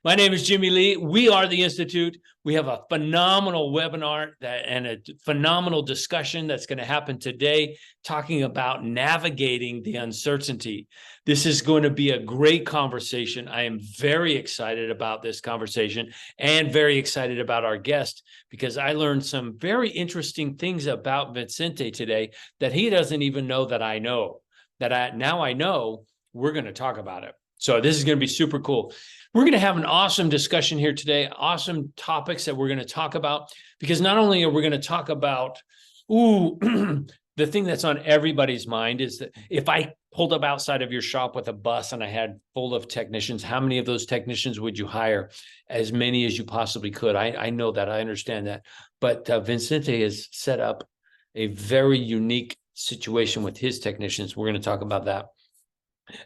My name is Jimmy Lea. We are the Institute. We have a phenomenal webinar and a phenomenal discussion that's going to happen today, talking about navigating the uncertainty. This is going to be a great conversation. I am very excited about this conversation and very excited about our guest, because I learned some very interesting things about Vicente today that he doesn't even know that I know. Now I know. We're going to talk about it. So this is going to be super cool. We're going to have an awesome discussion here today, awesome topics that we're going to talk about, because not only are we going to talk about, the thing that's on everybody's mind is that if I pulled up outside of your shop with a bus and I had full of technicians, how many of those technicians would you hire? As many as you possibly could. I know that. I understand that. But Vicente has set up a very unique situation with his technicians. We're going to talk about that.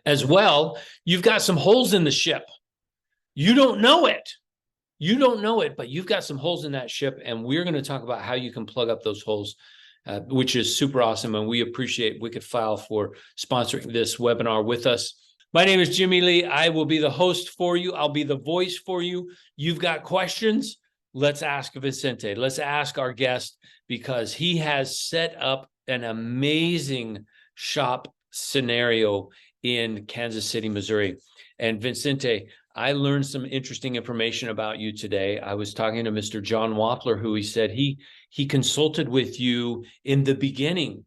As well, you've got some holes in the ship. You don't know it. You don't know it, but you've got some holes in that ship, and we're going to talk about how you can plug up those holes, which is super awesome, and we appreciate Wicked File for sponsoring this webinar with us. My name is Jimmy Lea. I will be the host for you. I'll be the voice for you. You've got questions? Let's ask Vicente. Let's ask our guest, because he has set up an amazing shop scenario in Kansas City, Missouri. And Vicente, I learned some interesting information about you today. I was talking to Mr. John Wappler, who he said he consulted with you in the beginning.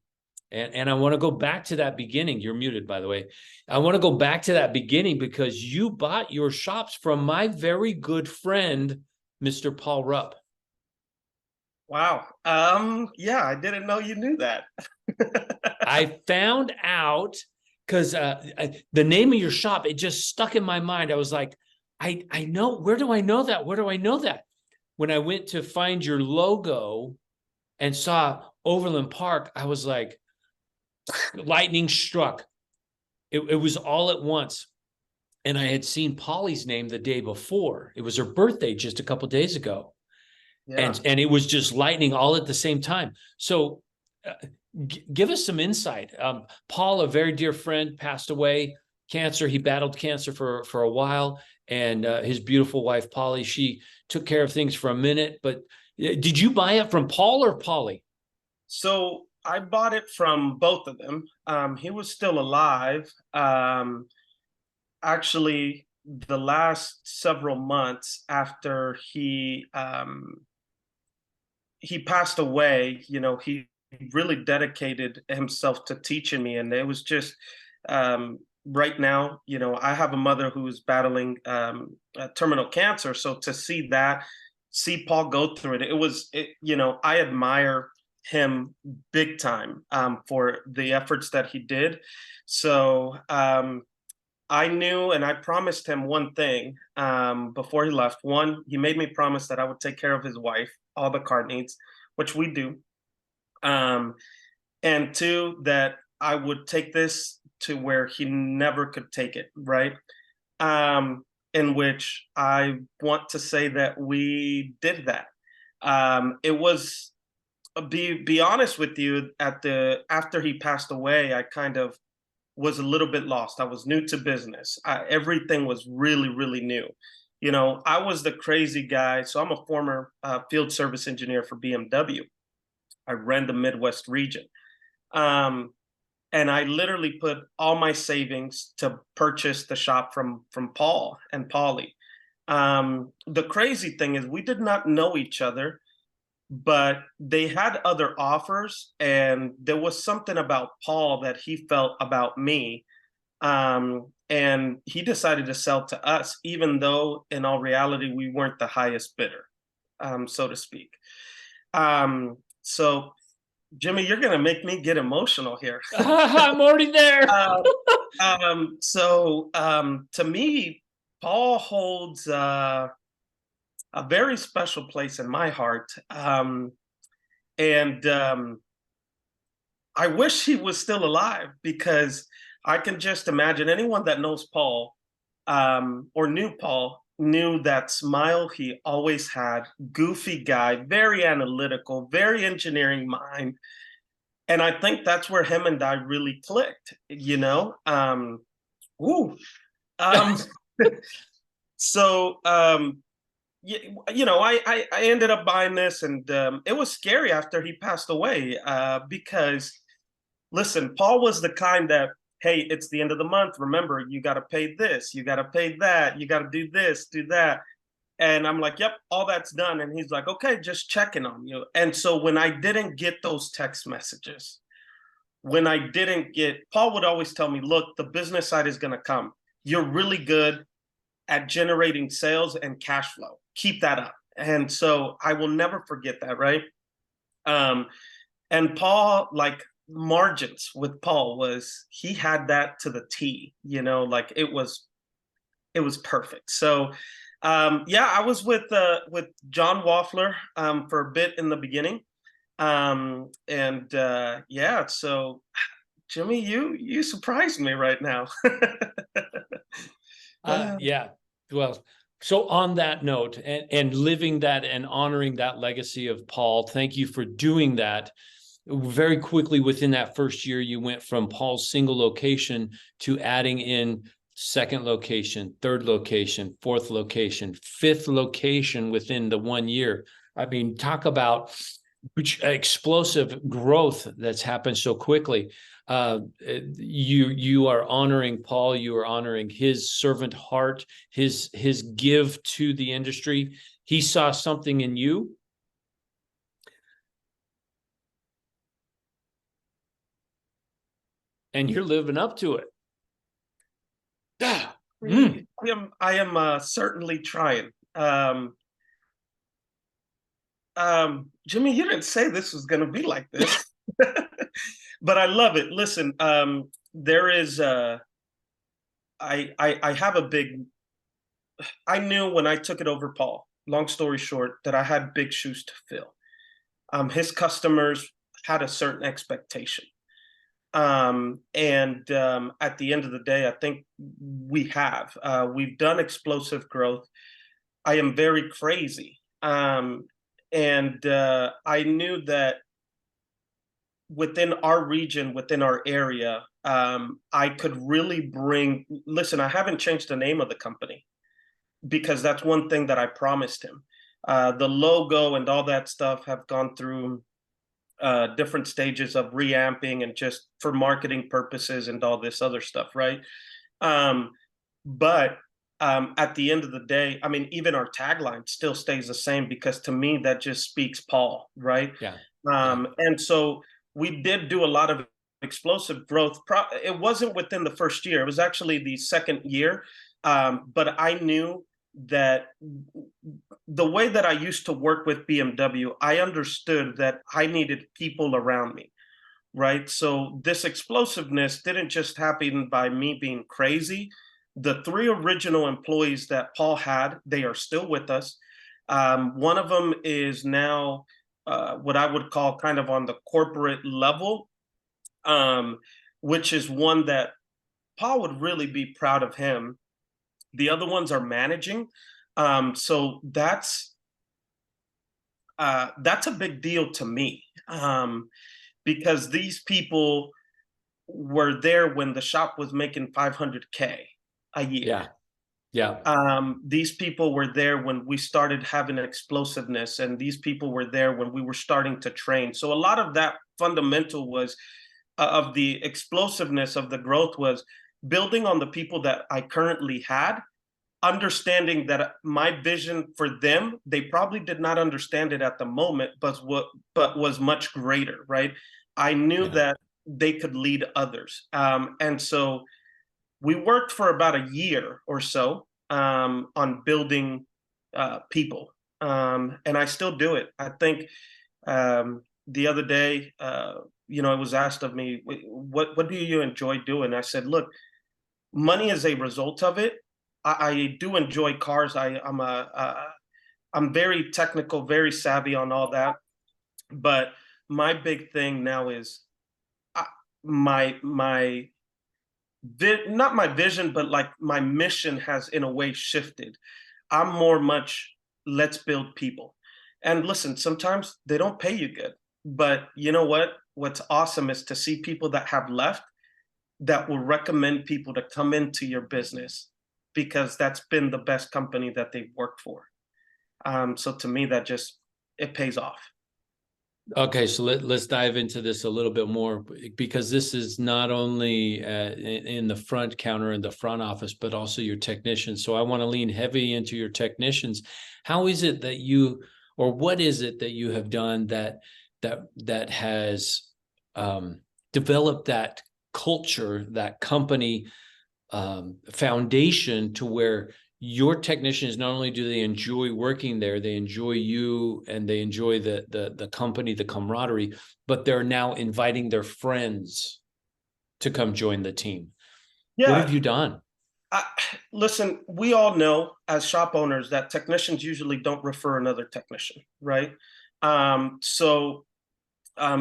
And I want to go back to that beginning. You're muted, by the way. I want to go back to that beginning because you bought your shops from my very good friend, Mr. Paul Rupp. Wow. Yeah, I didn't know you knew that. I found out because the name of your shop, it just stuck in my mind. I was like, I know, where do I know that? Where do I know that? When I went to find your logo and saw Overland Park, I was like, lightning struck. It was all at once. And I had seen Polly's name the day before. It was her birthday just a couple of days ago. Yeah. And it was just lightning all at the same time. So give us some insight. Paul, a very dear friend, passed away, cancer. He battled cancer for a while, and his beautiful wife, Polly, she took care of things for a minute. But did you buy it from Paul or Polly? So I bought it from both of them. He was still alive. Actually, the last several months after he passed away, he really dedicated himself to teaching me. And it was just right now, I have a mother who is battling terminal cancer. So to see Paul go through it, I admire him big time for the efforts that he did. So I knew, and I promised him one thing before he left. One, he made me promise that I would take care of his wife, all the car needs, which we do. And two, that I would take this to where he never could take it, right? In which I want to say that we did that. It was, be honest with you, after he passed away, I kind of was a little bit lost. I was new to business. Everything was really, really new. I was the crazy guy. So I'm a former field service engineer for BMW. I ran the Midwest region. And I literally put all my savings to purchase the shop from Paul and Polly. The crazy thing is we did not know each other, but they had other offers, and there was something about Paul that he felt about me. And he decided to sell to us, even though in all reality, we weren't the highest bidder, so to speak. So Jimmy, you're going to make me get emotional here. I'm already there. To me, Paul holds a very special place in my heart. And I wish he was still alive, because I can just imagine anyone that knows Paul or knew Paul knew that smile he always had, goofy guy, very analytical, very engineering mind. And I think that's where him and I really clicked, So I ended up buying this, and it was scary after he passed away, because listen, Paul was the kind that, hey, it's the end of the month. Remember, you got to pay this, you got to pay that, you got to do this, do that. And I'm like, yep, all that's done. And he's like, okay, just checking on you. And so when I didn't get those text messages, when I didn't get, Paul would always tell me, look, the business side is going to come. You're really good at generating sales and cash flow. Keep that up. And so I will never forget that, right? And Paul, like, margins with Paul was, he had that to the T, like it was perfect. So yeah, I was with John Waffler for a bit in the beginning. And yeah, so Jimmy, you surprised me right now. Yeah. Well, so on that note, and living that and honoring that legacy of Paul, thank you for doing that. Very quickly within that first year, you went from Paul's single location to adding in second location, third location, fourth location, fifth location within the 1 year. I mean, talk about explosive growth that's happened so quickly. You are honoring Paul, you are honoring his servant heart, his give to the industry. He saw something in you, and you're living up to it. I am certainly trying. Jimmy, you didn't say this was going to be like this, but I love it. Listen, there is I have a big. I knew when I took it over, Paul. Long story short, that I had big shoes to fill. His customers had a certain expectation. And at the end of the day, I think we've done explosive growth. I am very crazy. And I knew that within our region, within our area, I could really bring, listen, I haven't changed the name of the company because that's one thing that I promised him. The logo and all that stuff have gone through different stages of reamping and just for marketing purposes and all this other stuff, right? But at the end of the day, I mean, even our tagline still stays the same because to me, that just speaks Paul, right? Yeah. And so we did do a lot of explosive growth. It wasn't within the first year. It was actually the second year. But I knew that the way that I used to work with BMW, I understood that I needed people around me, right? So this explosiveness didn't just happen by me being crazy. The 3 original employees that Paul had, they are still with us. One of them is now what I would call kind of on the corporate level, which is one that Paul would really be proud of him. The other ones are managing. So that's a big deal to me, because these people were there when the shop was making 500K a year. These people were there when we started having explosiveness, and these people were there when we were starting to train. So a lot of that fundamental was of the explosiveness of the growth was building on the people that I currently had, understanding that my vision for them, they probably did not understand it at the moment, but was much greater, right? I knew that they could lead others. And so we worked for about a year or so on building people. And I still do it. I think the other day, it was asked of me, what do you enjoy doing? I said, look, money is a result of it. I do enjoy cars. I'm very technical, very savvy on all that. But my big thing now is not my vision, but like my mission has in a way shifted. I'm more much, let's build people. And listen, sometimes they don't pay you good, but you know what? What's awesome is to see people that have left that will recommend people to come into your business because that's been the best company that they've worked for. So to me, that just, it pays off. Okay, so let's dive into this a little bit more, because this is not only in the front counter in the front office, but also your technicians. So I want to lean heavy into your technicians. How is it that you, or what is it that you have done that has developed that culture, that company foundation, to where your technicians, not only do they enjoy working there, they enjoy you, and they enjoy the company, the camaraderie, but they're now inviting their friends to come join the team? What have Yeah. you done? Listen, we all know as shop owners that technicians usually don't refer another technician, right? So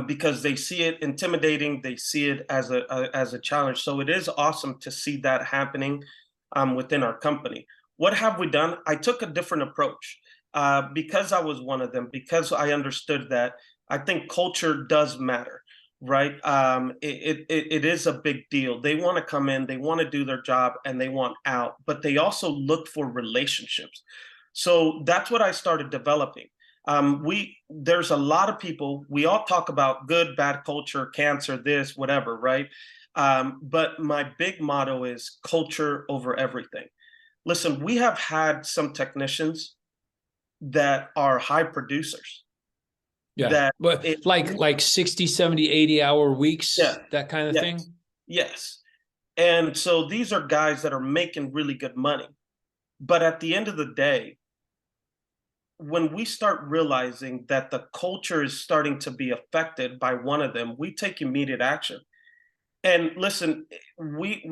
because they see it intimidating, they see it as a challenge. So it is awesome to see that happening within our company. What have we done? I took a different approach because I was one of them, because I understood that I think culture does matter, right? It is a big deal. They want to come in, they want to do their job, and they want out, but they also look for relationships. So that's what I started developing. There's a lot of people, we all talk about good, bad culture, cancer, this, whatever, right? But my big motto is culture over everything. Listen, we have had some technicians that are high producers Yeah, that but it, like 60, 70, 80-hour weeks, yeah, that kind of yes, thing. yes. And so these are guys that are making really good money. But at the end of the day, when we start realizing that the culture is starting to be affected by one of them, we take immediate action. And listen, we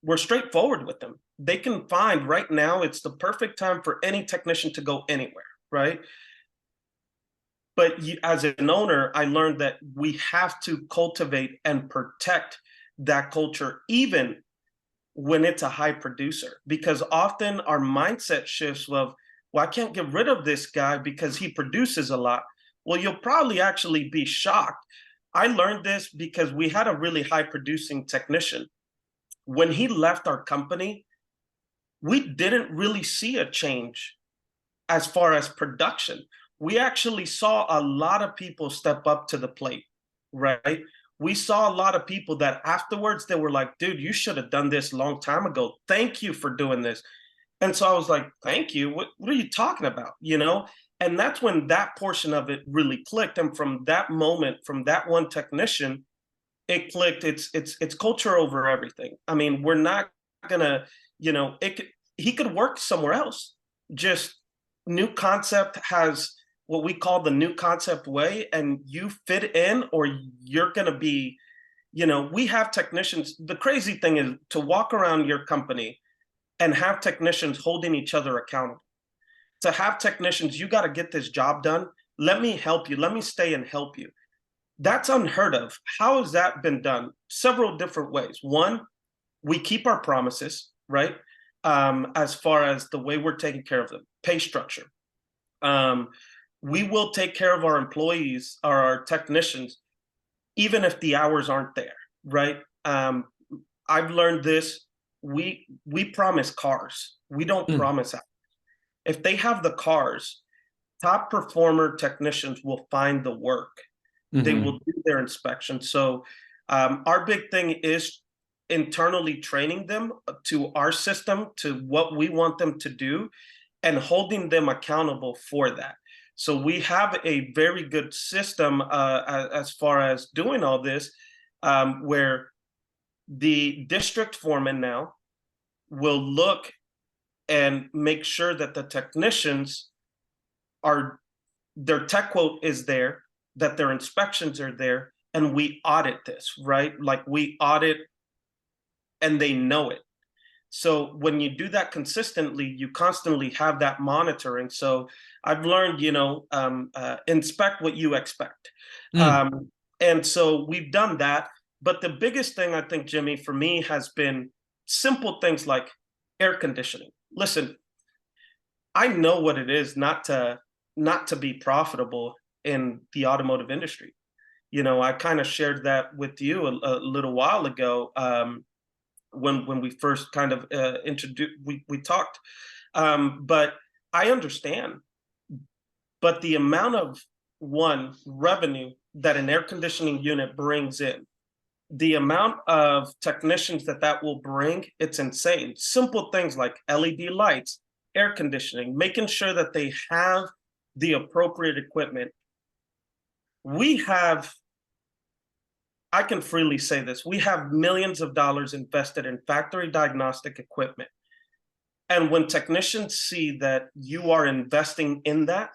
we're straightforward with them. They can find right now, it's the perfect time for any technician to go anywhere, right? But as an owner, I learned that we have to cultivate and protect that culture, even when it's a high producer, because often our mindset shifts of, well, I can't get rid of this guy because he produces a lot. Well, you'll probably actually be shocked. I learned this because we had a really high producing technician. When he left our company, we didn't really see a change as far as production. We actually saw a lot of people step up to the plate, right? We saw a lot of people that afterwards they were like, dude, you should have done this a long time ago. Thank you for doing this. And so I was like, thank you. What are you talking about? You know? And that's when that portion of it really clicked. And from that moment, from that one technician, it clicked. It's culture over everything. I mean, we're not gonna, he could work somewhere else. Just new concept has what we call the new concept way, and you fit in or you're gonna be, we have technicians. The crazy thing is to walk around your company and have technicians holding each other accountable. To have technicians, you got to get this job done. Let me help you. Let me stay and help you. That's unheard of. How has that been done? Several different ways. One, we keep our promises, right? As far as the way we're taking care of them, pay structure. We will take care of our employees or our technicians, even if the hours aren't there, right? I've learned this. We promise cars. We don't promise hours. If they have the cars, top performer technicians will find the work. They will do their inspection. So our big thing is internally training them to our system, to what we want them to do, and holding them accountable for that. So we have a very good system as far as doing all this, where the district foreman now will look and make sure that the technicians are, their tech quote is there, that their inspections are there, and we audit this, right? Like we audit and they know it. So when you do that consistently, you constantly have that monitoring. So I've learned, inspect what you expect. And so we've done that. But the biggest thing I think, Jimmy, for me has been simple things like air conditioning. Listen, I know what it is not to be profitable in the automotive industry. I kind of shared that with you a little while ago. when we first kind of introduced, we talked. But I understand. But the amount of revenue that an air conditioning unit brings in, the amount of technicians that will bring, it's insane. Simple things like LED lights, air conditioning, making sure that they have the appropriate equipment. We have, I can freely say this, we have millions of dollars invested in factory diagnostic equipment. And when technicians see that you are investing in that,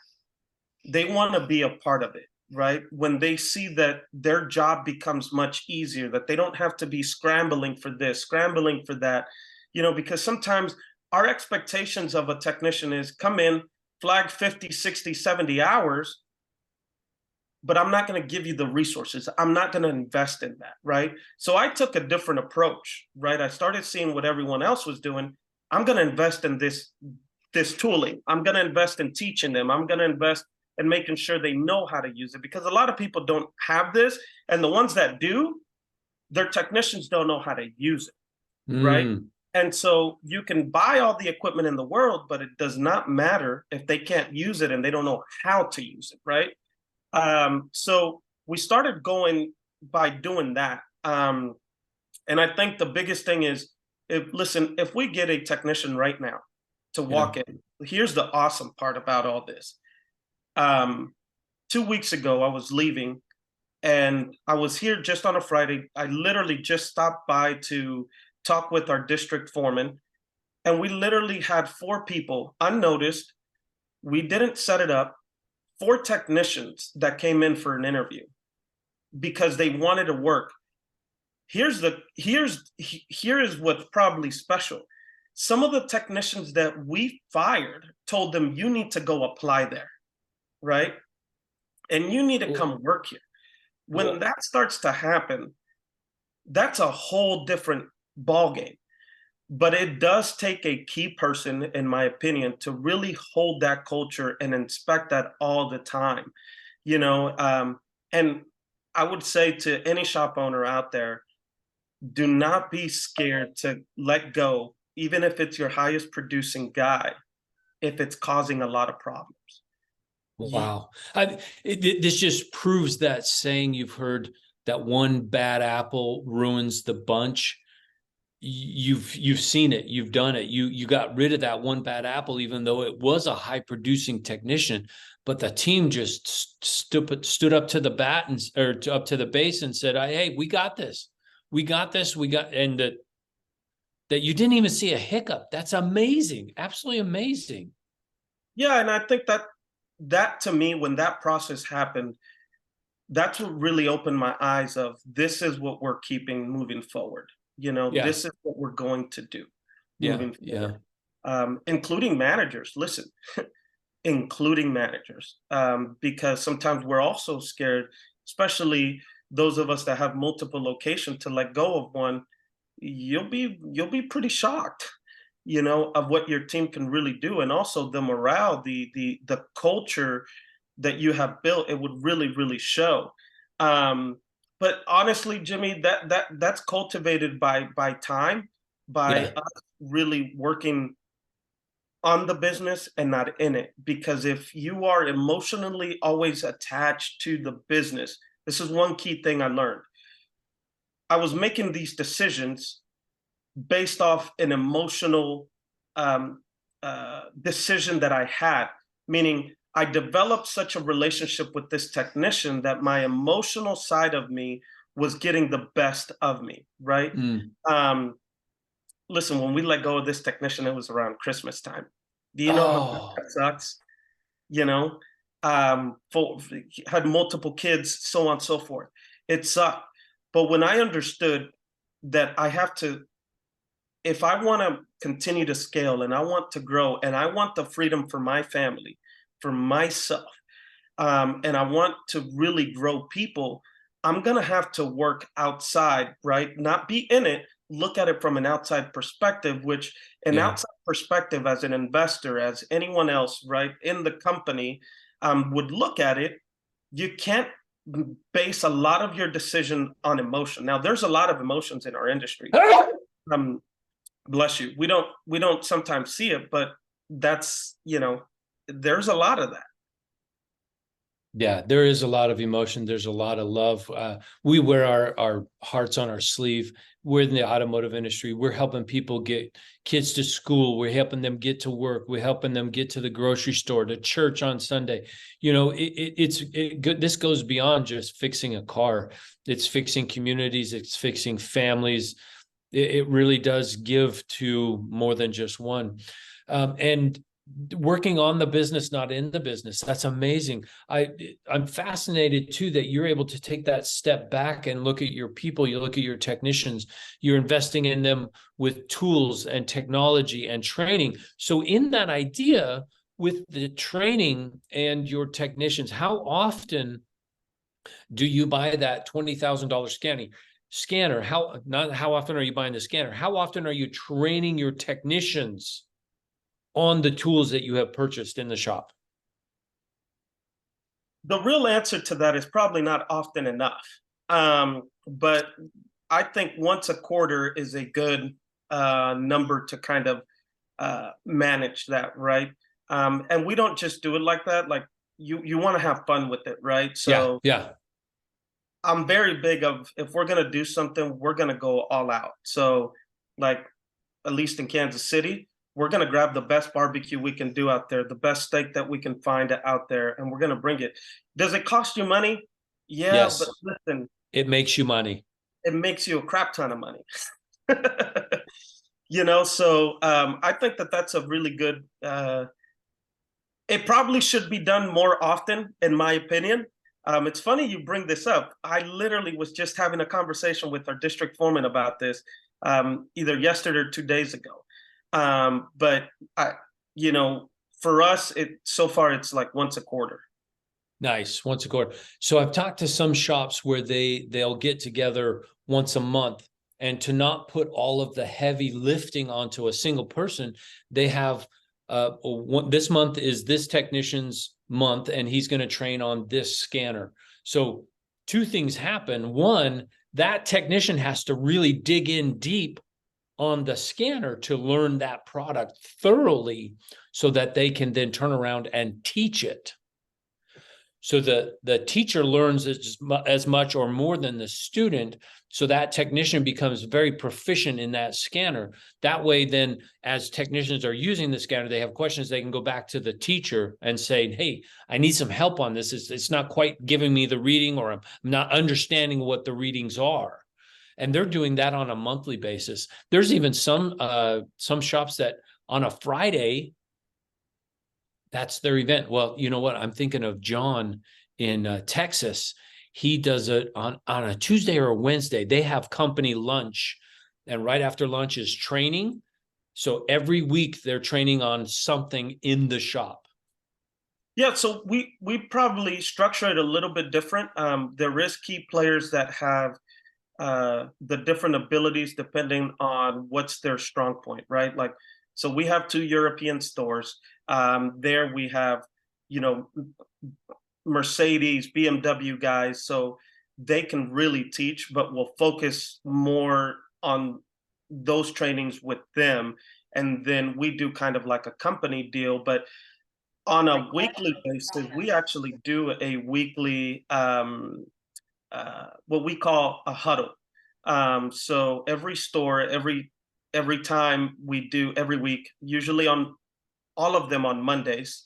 they want to be a part of it, right? When they see that their job becomes much easier, that they don't have to be scrambling for this, scrambling for that, because sometimes our expectations of a technician is come in, flag 50, 60, 70 hours, but I'm not going to give you the resources. I'm not going to invest in that, right? So I took a different approach, right? I started seeing what everyone else was doing. I'm going to invest in this tooling. I'm going to invest in teaching them. I'm going to invest in making sure they know how to use it, because a lot of people don't have this. And the ones that do, their technicians don't know how to use it, right? And so you can buy all the equipment in the world, but it does not matter if they can't use it and they don't know how to use it, right? So we started going by doing that. And I think the biggest thing is, if we get a technician right now to walk in, here's the awesome part about all this. 2 weeks ago, I was leaving and I was here just on a Friday. I literally just stopped by to talk with our district foreman, and we literally had 4 people unnoticed. We didn't set it up. 4 technicians that came in for an interview because they wanted to work. Here is what's probably special. Some of the technicians that we fired told them, you need to go apply there, right? And you need to come work here. When that starts to happen, that's a whole different ballgame. But it does take a key person, in my opinion, to really hold that culture and inspect that all the time, and I would say to any shop owner out there, do not be scared to let go, even if it's your highest producing guy, if it's causing a lot of problems. Wow. This just proves that saying you've heard, that one bad apple ruins the bunch. You've seen it, you've done it. You got rid of that one bad apple, even though it was a high producing technician, but the team just stood up to the bat up to the base and said, hey, we got this. And that you didn't even see a hiccup. That's amazing. Absolutely amazing. Yeah. And I think that to me, when that process happened, that's what really opened my eyes of, this is what we're keeping moving forward. This is what we're going to do moving forward. Including managers. Listen, including managers, because sometimes we're also scared, especially those of us that have multiple locations, to let go of one. You'll be pretty shocked, of what your team can really do, and also the morale, the culture that you have built. It would really show. But honestly, Jimmy, that's cultivated by time, by us really working on the business and not in it. Because if you are emotionally always attached to the business, this is one key thing I learned. I was making these decisions based off an emotional decision that I had, meaning I developed such a relationship with this technician that my emotional side of me was getting the best of me, right? Listen, when we let go of this technician, it was around Christmas time. Do you know how that sucks? Had multiple kids, so on and so forth. It sucked. But when I understood that I have to, if I want to continue to scale and I want to grow and I want the freedom for my family, for myself, and I want to really grow people, I'm going to have to work outside, right? Not be in it, look at it from an outside perspective, which an outside perspective as an investor, as anyone else, right, in the company would look at it. You can't base a lot of your decision on emotion. Now, there's a lot of emotions in our industry. um, bless you. We don't sometimes see it, but that's, there's a lot of that. Yeah, there is a lot of emotion. There's a lot of love. We wear our hearts on our sleeve. We're in the automotive industry. We're helping people get kids to school. We're helping them get to work. We're helping them get to the grocery store, to church on Sunday. It's good. This goes beyond just fixing a car. It's fixing communities. It's fixing families. It really does give to more than just one. And working on the business, not in the business. That's amazing. I'm fascinated too that you're able to take that step back and look at your people. You look at your technicians. You're investing in them with tools and technology and training. So in that idea with the training and your technicians, how often do you buy that $20,000 scanner? How often are you buying the scanner? How often are you training your technicians on the tools that you have purchased in the shop? The real answer to that is probably not often enough. But I think once a quarter is a good number to kind of manage that, right? And we don't just do it like that. Like you want to have fun with it, right? Yeah, So yeah. I'm very big of, if we're gonna do something, we're gonna go all out. So like, at least in Kansas City, we're going to grab the best barbecue we can do out there, the best steak that we can find out there, and we're going to bring it. Does it cost you money? Yeah, but Yes, listen, it makes you money. it makes you a crap ton of money. So I think that that's a really good. It probably should be done more often, in my opinion. It's funny you bring this up. I literally was just having a conversation with our district foreman about this either yesterday or 2 days ago. But for us, so far it's like once a quarter. Nice, once a quarter. So I've talked to some shops where they'll get together once a month, and to not put all of the heavy lifting onto a single person, they have this month is this technician's month, and he's going to train on this scanner. So two things happen. One, that technician has to really dig in deep on the scanner to learn that product thoroughly so that they can then turn around and teach it. So the teacher learns as much or more than the student. So that technician becomes very proficient in that scanner. That way, then, as technicians are using the scanner, they have questions, they can go back to the teacher and say, hey, I need some help on this. It's not quite giving me the reading, or I'm not understanding what the readings are. And they're doing that on a monthly basis. There's even some shops that on a Friday, that's their event. Well, you know what? I'm thinking of John in Texas. He does it on a Tuesday or a Wednesday. They have company lunch, and right after lunch is training. So every week they're training on something in the shop. Yeah, so we probably structure it a little bit different. There is key players that have the different abilities depending on what's their strong point, right? Like, so we have 2 European stores. There we have, Mercedes, BMW guys, so they can really teach, but we'll focus more on those trainings with them. And then we do kind of like a company deal, but on a weekly basis, we actually do a weekly, what we call a huddle. So every store, every time we do every week, usually on all of them on Mondays,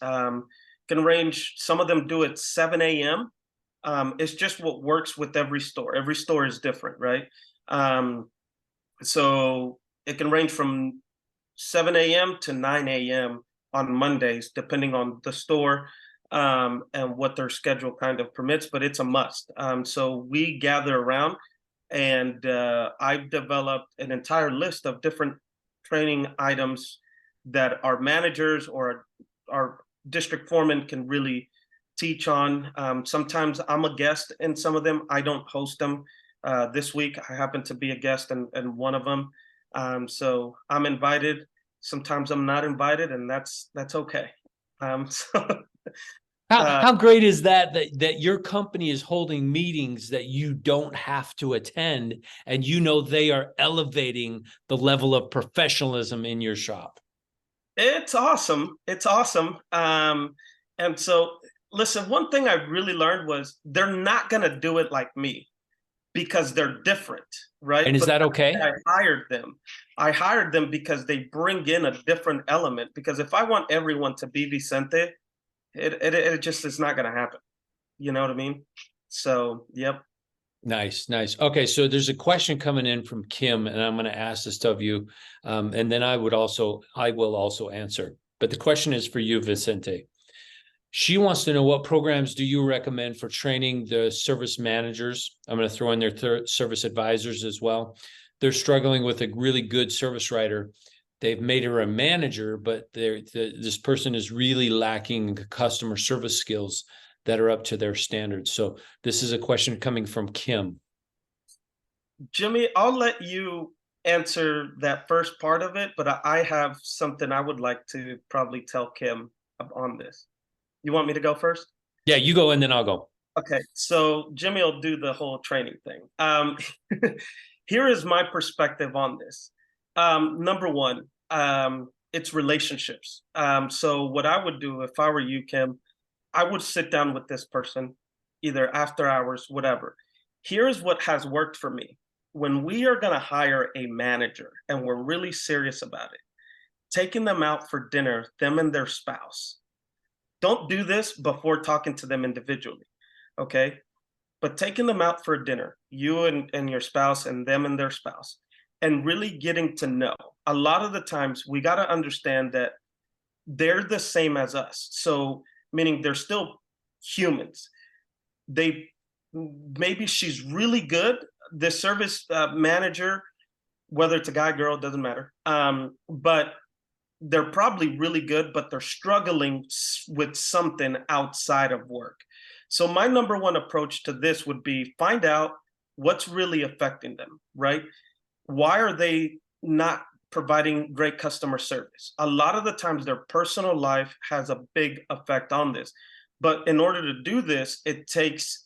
can range. Some of them do it 7 a.m. It's just what works with every store. Every store is different, right? So it can range from 7 a.m. to 9 a.m. on Mondays, depending on the store and what their schedule kind of permits, but it's a must. So we gather around, and I've developed an entire list of different training items that our managers or our district foreman can really teach on. Sometimes I'm a guest in some of them. I don't host them. This week, I happen to be a guest in one of them. So I'm invited. Sometimes I'm not invited, and that's okay. So How great is that your company is holding meetings that you don't have to attend, and you know they are elevating the level of professionalism in your shop? It's awesome. It's awesome. And so, listen, one thing I really learned was they're not going to do it like me because they're different, right? And is But that okay? I hired them. I hired them because they bring in a different element. Because if I want everyone to be Vicente, it just is not going to happen. You know what I mean? So, yep. Nice, nice. Okay, so there's a question coming in from Kim, and I'm going to ask this of you, and then I will also answer. But the question is for you, Vicente. She wants to know, what programs do you recommend for training the service managers? I'm going to throw in their service advisors as well. They're struggling with a really good service writer. They've made her a manager, but this person is really lacking customer service skills that are up to their standards. So this is a question coming from Kim. Jimmy, I'll let you answer that first part of it, but I have something I would like to probably tell Kim on this. You want me to go first? Yeah, you go and then I'll go. Okay, so Jimmy will do the whole training thing. Here is my perspective on this. Number one, it's relationships. So what I would do if I were you, Kim, I would sit down with this person, either after hours, whatever. Here's what has worked for me. When we are going to hire a manager and we're really serious about it, taking them out for dinner, them and their spouse. Don't do this before talking to them individually, okay? But taking them out for dinner, you and your spouse and them and their spouse, and really getting to know. A lot of the times we got to understand that they're the same as us. So, meaning they're still humans. They maybe she's really good. The service manager, whether it's a guy, girl, doesn't matter. But they're probably really good, but they're struggling with something outside of work. So my number one approach to this would be find out what's really affecting them, right? Why are they not providing great customer service? A lot of the times their personal life has a big effect on this. But in order to do this, it takes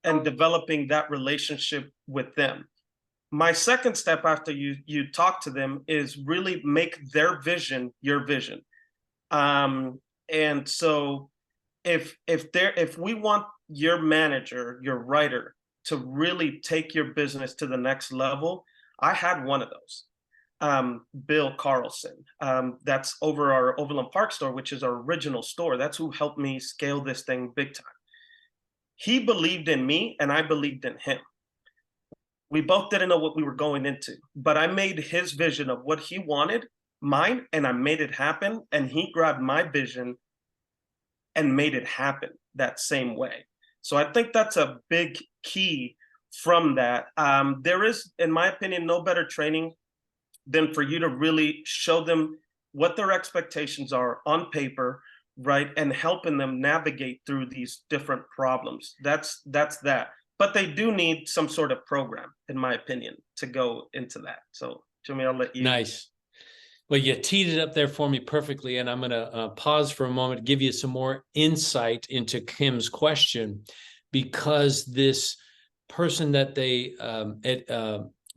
and developing that relationship with them. My second step after you talk to them is really make their vision your vision. And so if we want your manager, your writer, to really take your business to the next level, I had one of those. Bill Carlson. That's over our Overland Park store, which is our original store. That's who helped me scale this thing big time. He believed in me and I believed in him. We both didn't know what we were going into, but I made his vision of what he wanted mine, and I made it happen. And he grabbed my vision and made it happen that same way. So I think that's a big key from that. There is, in my opinion, no better training than for you to really show them what their expectations are on paper, right, and helping them navigate through these different problems. That's that. But they do need some sort of program, in my opinion, to go into that. So, Jimmy, I'll let you. Nice. Well, you teed it up there for me perfectly, and I'm going to pause for a moment to give you some more insight into Kim's question, because this person that they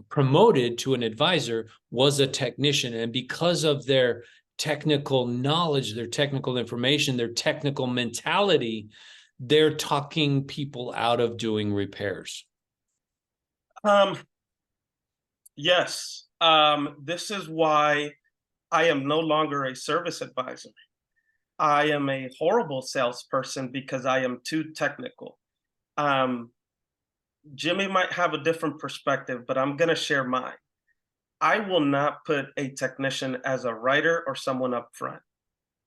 promoted to an advisor was a technician, and because of their technical knowledge, their technical information, their technical mentality, they're talking people out of doing repairs. Yes. This is why I am no longer a service advisor. I am a horrible salesperson because I am too technical. Jimmy might have a different perspective, but I'm going to share mine. I will not put a technician as a writer or someone up front.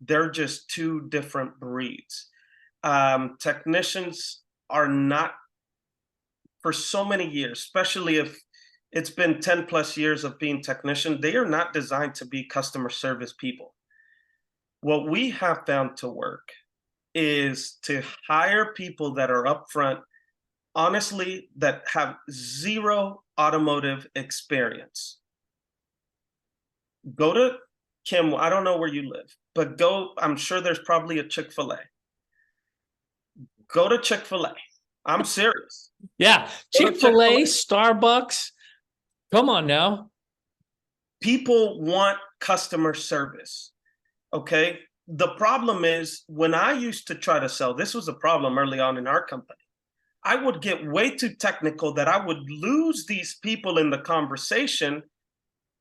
They're just two different breeds. Technicians are not, for so many years, especially if it's been 10 plus years of being technician, they are not designed to be customer service people. What we have found to work is to hire people that are upfront, honestly, that have zero automotive experience. Go to Kim, I don't know where you live, but go, I'm sure there's probably a Chick-fil-A. Go to Chick-fil-A. I'm serious. Yeah. Go to Chick-fil-A, Chick-fil-A. Starbucks. Come on now. People want customer service. Okay. The problem is when I used to try to sell, this was a problem early on in our company. I would get way too technical that I would lose these people in the conversation.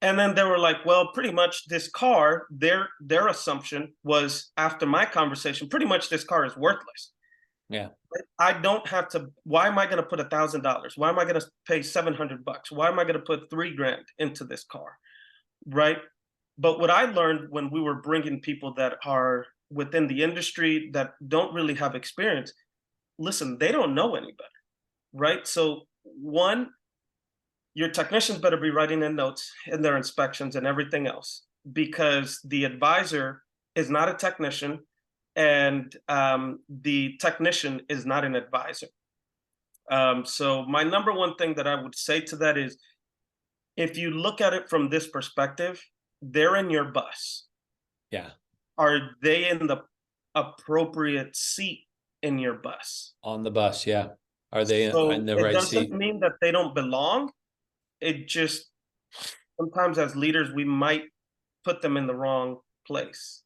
And then they were like, well, pretty much this car, their assumption was after my conversation, pretty much this car is worthless. Yeah. I don't have to, why am I going to put $1,000? Why am I going to pay $700? Why am I going to put $3,000 into this car? Right. But what I learned when we were bringing people that are within the industry that don't really have experience, listen, they don't know any better. Right. So one, your technicians better be writing in notes in their inspections and everything else, because the advisor is not a technician and the technician is not an advisor. So my number one thing that I would say to that is, if you look at it from this perspective, they're in your bus. Yeah. Are they in the appropriate seat in your bus? On the bus. Yeah. Are they in the it right doesn't seat? mean that they don't belong. It just, sometimes as leaders, we might put them in the wrong place.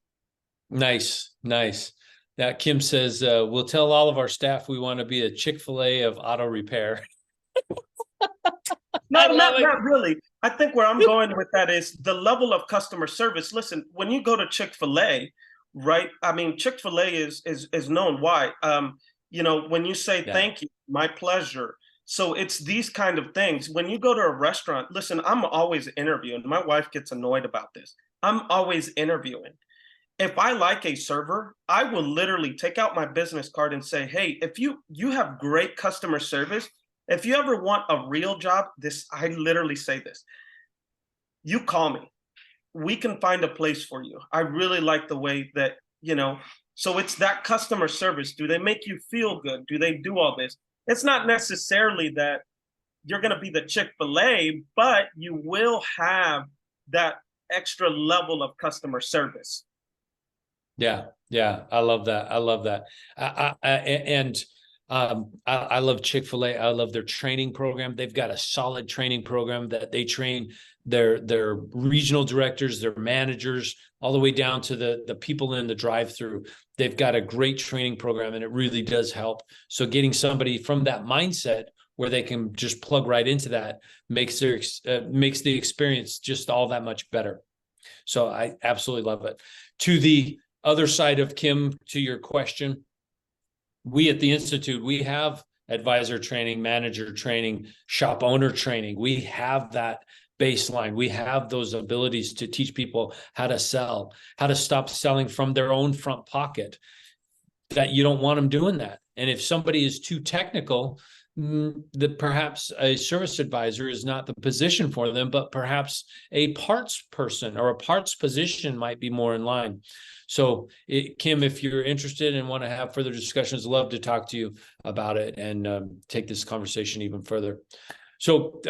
Nice. Nice. Now, Kim says, we'll tell all of our staff we want to be a Chick-fil-A of auto repair. No, not really. I think where I'm going with that is the level of customer service. Listen, when you go to Chick-fil-A, right? I mean, Chick-fil-A is known. Why? When you say thank you, my pleasure. So it's these kind of things. When you go to a restaurant, listen, I'm always interviewing. My wife gets annoyed about this. I'm always interviewing. If I like a server, I will literally take out my business card and say, hey, if you have great customer service, if you ever want a real job, I literally say this, you call me. We can find a place for you. I really like the way that, so it's that customer service. Do they make you feel good? Do they do all this? It's not necessarily that you're going to be the Chick-fil-A, but you will have that extra level of customer service. Yeah. Yeah. I love that. I love that. I love Chick-fil-A. I love their training program. They've got a solid training program that they train their regional directors, their managers, all the way down to the people in the drive-through. They've got a great training program, and it really does help. So getting somebody from that mindset where they can just plug right into that makes the experience just all that much better. So I absolutely love it. To the other side of Kim, to your question, we at the Institute, we have advisor training, manager training, shop owner training. We have that baseline. We have those abilities to teach people how to sell, how to stop selling from their own front pocket, that you don't want them doing that. And if somebody is too technical, that perhaps a service advisor is not the position for them, but perhaps a parts person or a parts position might be more in line. So, Kim, if you're interested and want to have further discussions, I'd love to talk to you about it and take this conversation even further. So,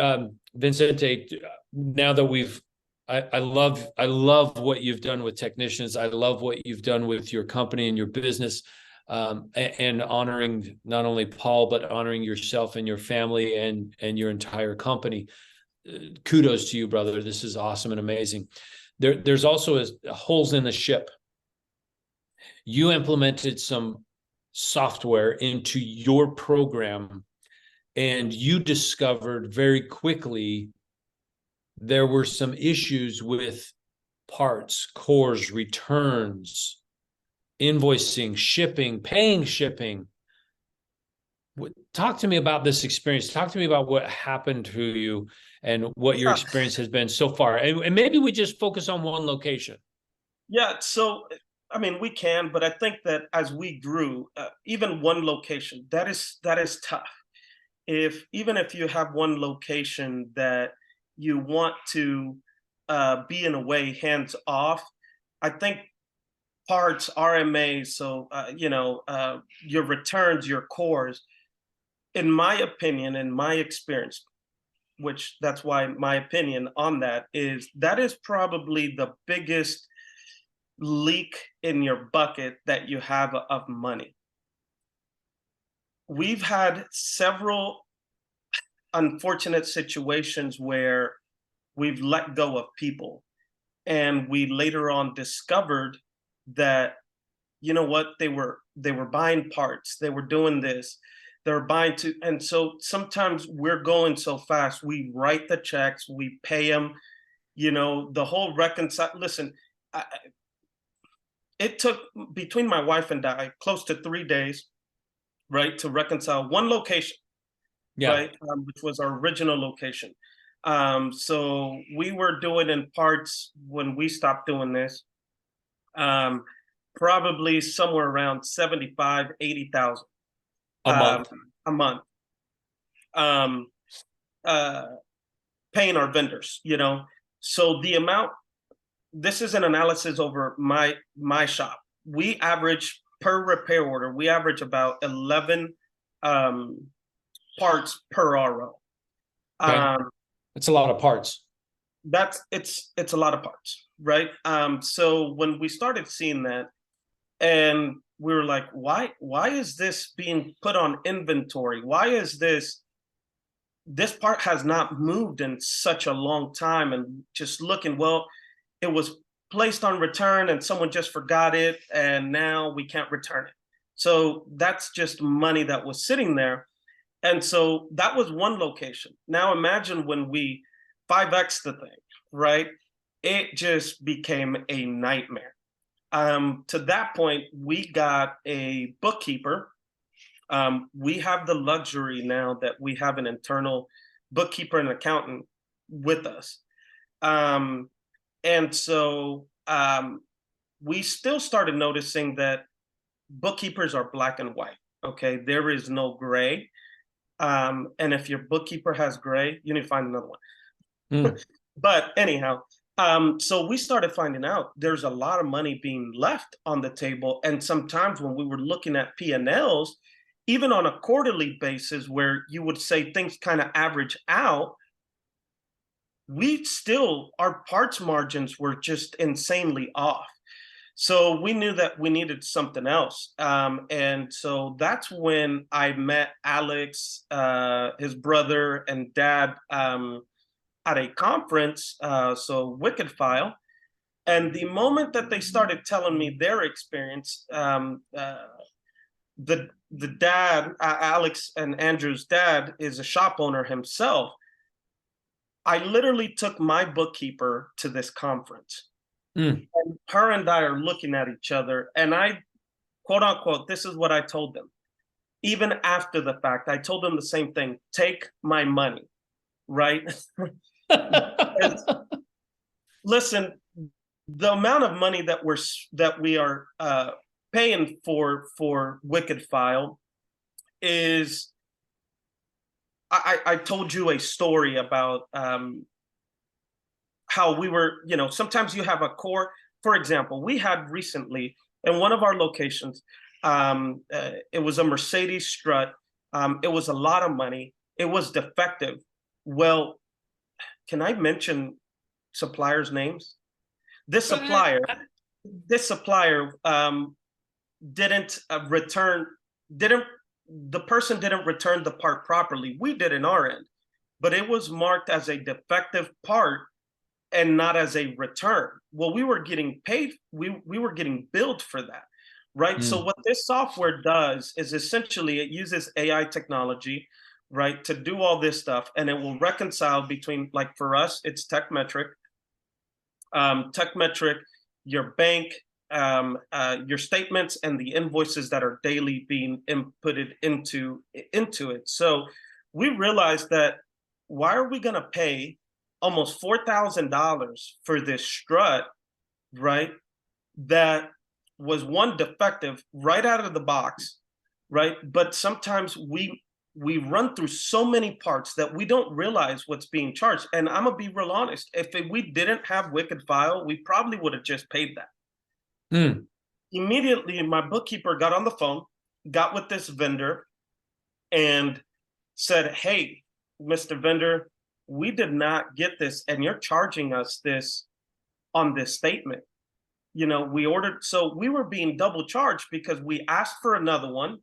Vicente, now that I love what you've done with technicians. I love what you've done with your company and your business, and honoring not only Paul, but honoring yourself and your family and your entire company. Kudos to you, brother. This is awesome and amazing. There's also holes in the ship. You implemented some software into your program, and you discovered very quickly there were some issues with parts, cores, returns, invoicing, shipping, paying shipping. Talk to me about this experience. Talk to me about what happened to you and what your experience has been so far. And maybe we just focus on one location. Yeah. So, I mean, we can, but I think that as we grew, even one location, that is tough. Even if you have one location that you want to be in a way hands off, I think parts, RMA, so your returns, your cores, in my opinion, in my experience, which that's why my opinion on that is probably the biggest leak in your bucket that you have of money. we've had several unfortunate situations where we've let go of people, and we later on discovered that, you know what, they were buying parts, they were doing this, they're buying to, and so sometimes we're going so fast, we write the checks, we pay them, the whole reconcile. Listen, it took, between my wife and I, close to 3 days, right, to reconcile one location, Yeah. right, which was our original location. So we were doing in parts when we stopped doing this, um, probably somewhere around 75, 80,000 A month. a month, um, uh, paying our vendors. So the amount. This is an analysis over my shop. We average per repair order. We average about 11 um, parts per RO. Okay. Um, It's a lot of parts. it's a lot of parts, right? So when we started seeing that, and we were like, why is this being put on inventory? Why is this part has not moved in such a long time? And just looking, well, it was placed on return and someone just forgot it, and now we can't return it. So that's just money that was sitting there. And so that was one location. Now imagine when we 5x the thing, right? It just became a nightmare. To that point, we got a bookkeeper. We have the luxury now that we have an internal bookkeeper and accountant with us. And so we still started noticing that bookkeepers are black and white. Okay, there is no gray. And if your bookkeeper has gray, you need to find another one. Mm. But anyhow, so we started finding out there's a lot of money being left on the table. And sometimes when we were looking at P&Ls, even on a quarterly basis where you would say things kind of average out, our parts margins were just insanely off. So we knew that we needed something else. And so that's when I met Alex, his brother and dad, at a conference, so Wicked File. And the moment that they started telling me their experience, the dad, Alex and Andrew's dad, is a shop owner himself. I literally took my bookkeeper to this conference. Mm. And her and I are looking at each other, and I, quote unquote, this is what I told them. Even after the fact, I told them the same thing: take my money, right? Listen, the amount of money that we are paying for Wicked File is. I told you a story about how we were, sometimes you have a core. For example, we had recently in one of our locations, it was a Mercedes strut. It was a lot of money. It was defective. Well, can I mention suppliers' names? This supplier, didn't return, didn't the person didn't return the part properly. We did in our end, but it was marked as a defective part and not as a return. Well, we were getting paid, we were getting billed for that, right? So what this software does is essentially it uses AI technology, right, to do all this stuff, and it will reconcile between, like for us, it's TechMetric, your bank, your statements, and the invoices that are daily being inputted into it. So we realized that, why are we going to pay almost $4,000 for this strut, right? That was one defective right out of the box, right? But sometimes we run through so many parts that we don't realize what's being charged. And I'm gonna be real honest: if we didn't have Wicked File, we probably would have just paid that. Immediately, my bookkeeper got on the phone, got with this vendor, and said, "Hey, Mr. Vendor, we did not get this, and you're charging us this on this statement. We ordered," so we were being double charged because we asked for another one.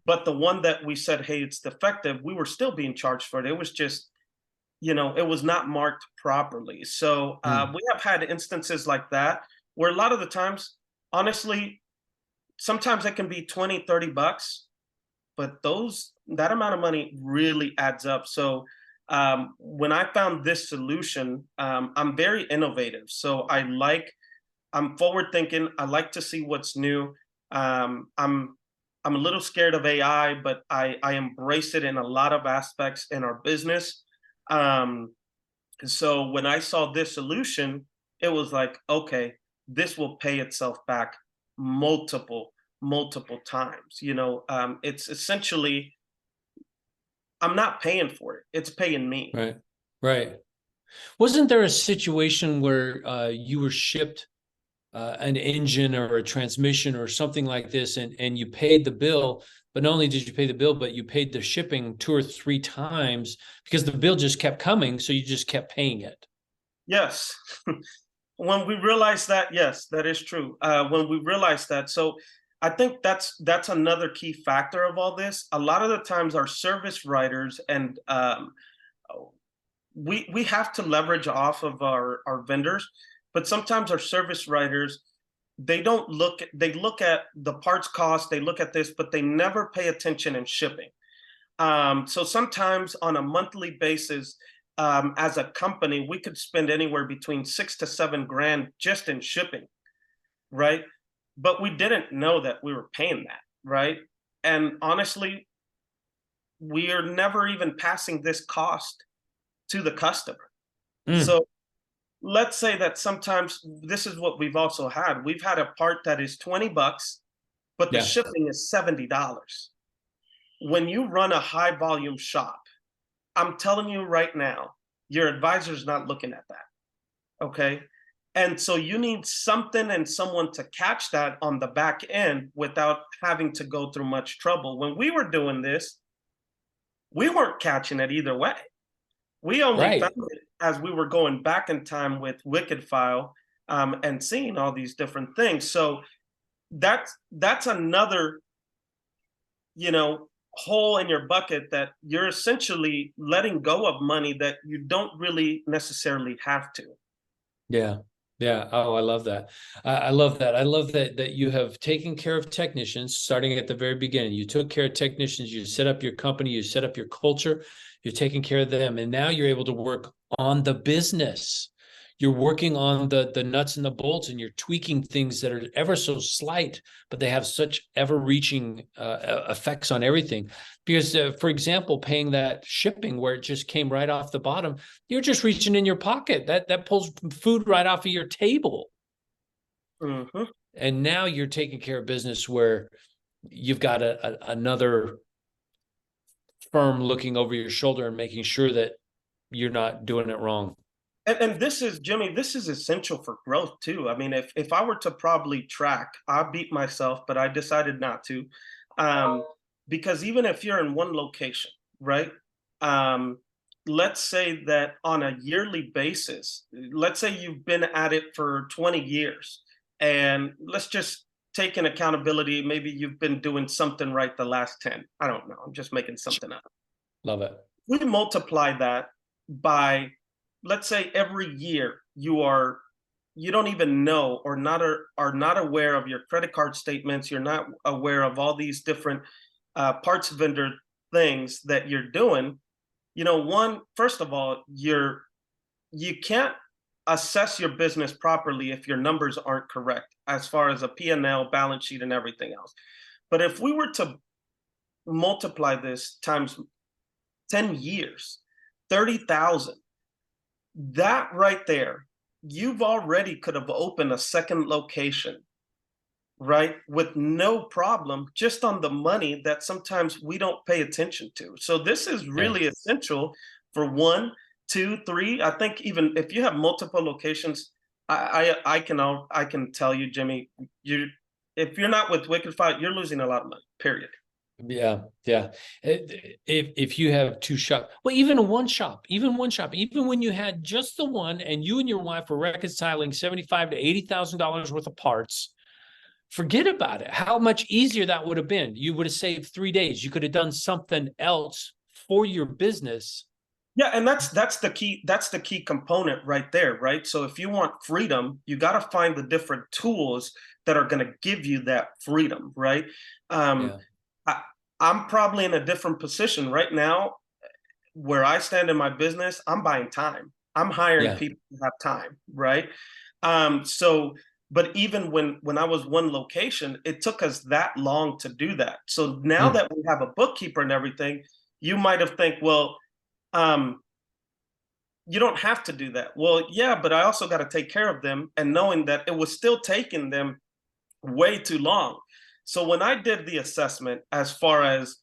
But the one that we said, hey, it's defective, we were still being charged for it. It was just, it was not marked properly. So Mm, we have had instances like that where a lot of the times, honestly, sometimes it can be 20, $30, but that amount of money really adds up. So when I found this solution, I'm very innovative. So I'm forward thinking. I like to see what's new. I'm a little scared of AI, but I embrace it in a lot of aspects in our business. Um, so when I saw this solution, it was like, okay, this will pay itself back multiple times. It's essentially, I'm not paying for it; it's paying me. right, right. Wasn't there a situation where you were shipped an engine or a transmission or something like this, and you paid the bill, but not only did you pay the bill, but you paid the shipping 2 or 3 times because the bill just kept coming, so you just kept paying it? Yes. When we realized that, yes, that is true. When we realized that, so I think that's another key factor of all this. A lot of the times, our service writers and we have to leverage off of our vendors, but sometimes our service writers, they look at the parts cost, they look at this, but they never pay attention in shipping. So sometimes on a monthly basis, as a company, we could spend anywhere between 6 to 7 grand just in shipping, right? But we didn't know that we were paying that, right? And honestly, we are never even passing this cost to the customer. Mm, So let's say that sometimes this is what we've also had. We've had a part that is $20, but the yeah, shipping is $70. When you run a high volume shop, I'm telling you right now, your advisor's not looking at that. Okay. And so you need something and someone to catch that on the back end without having to go through much trouble. When we were doing this, we weren't catching it either way. We only found right. it as we were going back in time with Wicked File, and seeing all these different things. So that's another, you know, hole in your bucket that you're essentially letting go of money that you don't really necessarily have to. Yeah. Yeah. Oh, I love that. I love that. I love that you have taken care of technicians starting at the very beginning. You took care of technicians, you set up your company, you set up your culture, you're taking care of them, and now you're able to work on the business. You're working on the nuts and the bolts, and you're tweaking things that are ever so slight, but they have such ever-reaching effects on everything. Because, for example, paying that shipping where it just came right off the bottom, you're just reaching in your pocket. That pulls food right off of your table. Hmm. And now you're taking care of business where you've got another firm looking over your shoulder and making sure that you're not doing it wrong. And this is, Jimmy, this is essential for growth too. I mean, if I were to probably track, I beat myself, but I decided not to, um, because even if you're in one location, right? Um, let's say that on a yearly basis, let's say you've been at it for 20 years, and let's just take an accountability. Maybe you've been doing something right the last 10. I don't know. I'm just making something up. Love it. We multiply that by, let's say, every year you don't even know or are not aware of your credit card statements, you're not aware of all these different parts vendor things that you're doing. One, first of all, you can't assess your business properly if your numbers aren't correct as far as a P&L, balance sheet, and everything else. But if we were to multiply this times 10 years, 30,000, that right there, you've already could have opened a second location, right? With no problem, just on the money that sometimes we don't pay attention to. So this is Yeah. really essential for one, two, three. I think even if you have multiple locations, I can tell you, Jimmy, you if you're not with Wicked Fight, you're losing a lot of money. Period. Yeah, yeah. If you have two shop, well, even one shop, even when you had just the one, and you and your wife were reconciling $75,000 to $80,000 worth of parts forget about it. How much easier that would have been. You would have saved 3 days. You could have done something else for your business. Yeah, and that's the key component right there, right? So if you want freedom, you got to find the different tools that are going to give you that freedom, right? Yeah. I'm probably in a different position right now where I stand in my business. I'm buying time. I'm hiring people who have time, right? So, but even when I was one location, it took us that long to do that. So now that we have a bookkeeper and everything, you might have think, well, you don't have to do that. Well, yeah, but I also got to take care of them, and knowing that it was still taking them way too long. So when I did the assessment as far as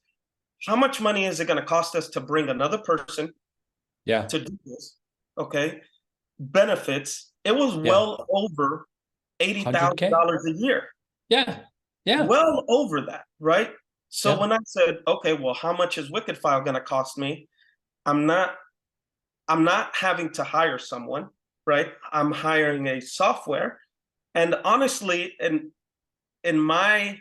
how much money is it going to cost us to bring another person to do this, okay, benefits, it was well over $80,000 a year. Yeah. Well over that, right? So when I said, okay, well, how much is Wicked File going to cost me? I'm not having to hire someone, right? I'm hiring a software. And honestly, in my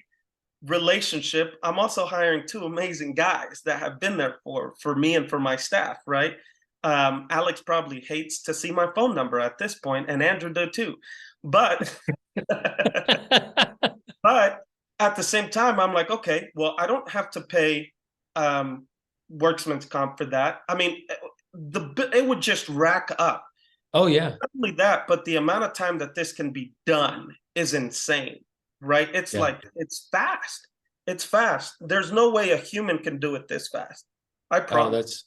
relationship, I'm also hiring two amazing guys that have been there for me and for my staff, right? Alex probably hates to see my phone number at this point, and Andrew did too. But but at the same time, I'm like, okay, well, I don't have to pay workman's comp for that. I mean, it would just rack up. Oh yeah. Not only that, but the amount of time that this can be done is insane, right? It's like, it's fast. It's fast. There's no way a human can do it this fast. I promise.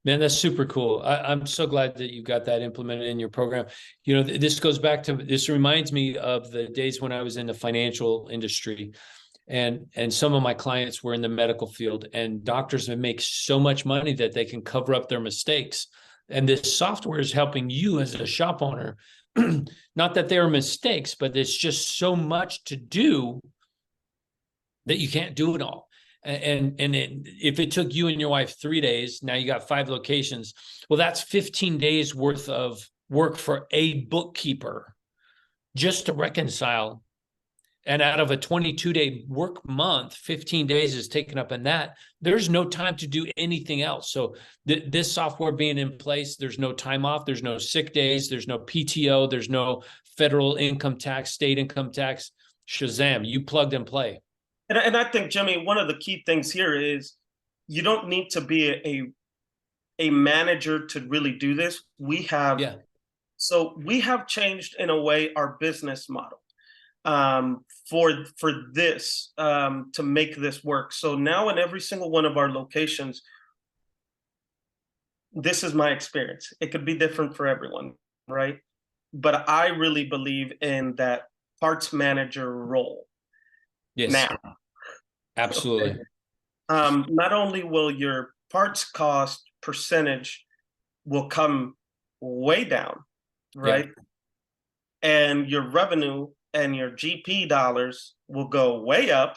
That's super cool. I'm so glad that you got that implemented in your program. You know, this reminds me of the days when I was in the financial industry, and some of my clients were in the medical field, and doctors make so much money that they can cover up their mistakes. And this software is helping you as a shop owner. Not that there are mistakes, but it's just so much to do that you can't do it all. If it took you and your wife 3 days, now you got 5 locations. Well, that's 15 days worth of work for a bookkeeper just to reconcile. And out of a 22-day work month, 15 days is taken up in that. There's no time to do anything else. So this software being in place, there's no time off, there's no sick days, there's no PTO, there's no federal income tax, state income tax. Shazam, you plugged and play. And I think, Jimmy, one of the key things here is you don't need to be a manager to really do this. We have changed in a way our business model for this to make this work. So now in every single one of our locations, this is my experience. It could be different for everyone, right? But I really believe in that parts manager role. Yes. Now. Absolutely. Okay. Not only will your parts cost percentage will come way down, right? And your revenue and your GP dollars will go way up.